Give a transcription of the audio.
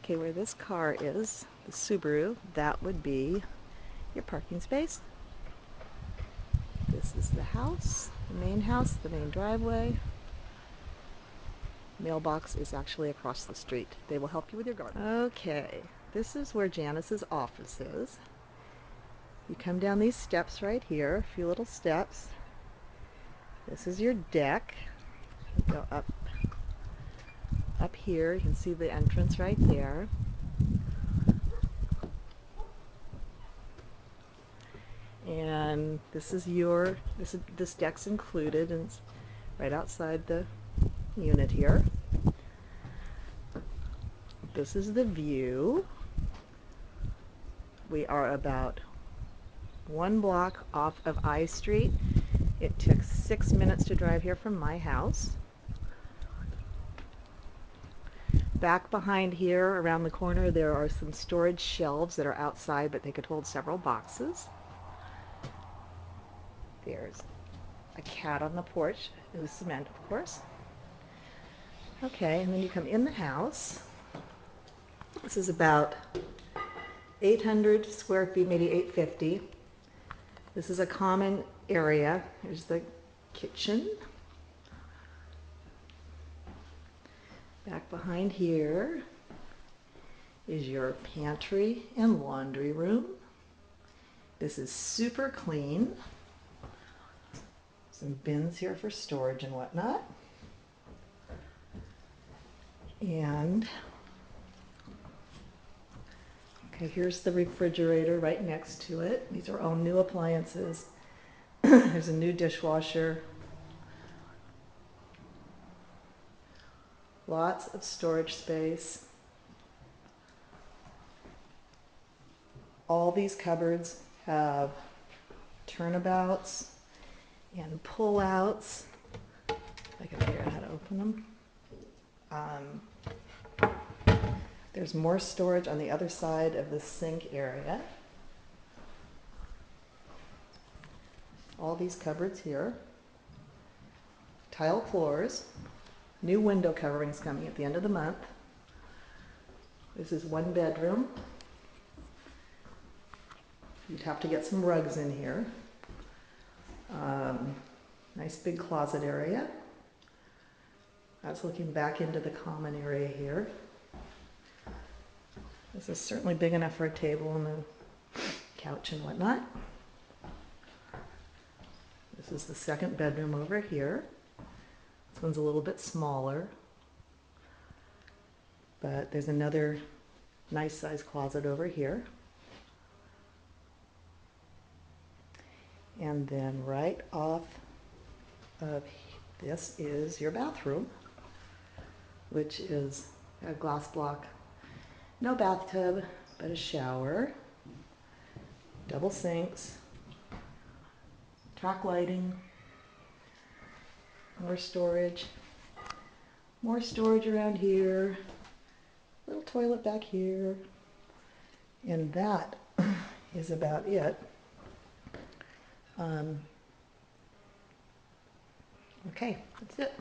Okay, where this car is, the Subaru, that would be your parking space. This is the house, the main driveway. Mailbox is actually across the street. They will help you with your garden. Okay, this is where Janice's office is. You come down these steps right here, a few little steps. This is your deck. You go up here. You can see the entrance right there. And this deck's included, and it's right outside the unit here. This is the view. We are about 1 block off of I Street. It took 6 minutes to drive here from my house. Back behind here, around the corner, there are some storage shelves that are outside, but they could hold several boxes. There's a cat on the porch. It was cement, of course. Okay, and then you come in the house. This is about 800 square feet, maybe 850. This is a common area. Here's the kitchen. Back behind here is your pantry and laundry room. This is super clean. Some bins here for storage and whatnot. And okay, here's the refrigerator right next to it. These are all new appliances. There's a new dishwasher. Lots of storage space. All these cupboards have turnabouts and pull-outs. I can figure out how to open them. There's more storage on the other side of the sink area. All these cupboards here. Tile floors. New window coverings coming at the end of the month. This is 1 bedroom. You'd have to get some rugs in here. Nice big closet area. That's looking back into the common area here. This is certainly big enough for a table and a couch and whatnot. This is the 2nd bedroom over here. This one's a little bit smaller, but there's another nice size closet over here. And then right off of this is your bathroom, which is a glass block. No bathtub, but a shower, double sinks, track lighting, more storage around here, little toilet back here, and that is about it. Okay, that's it.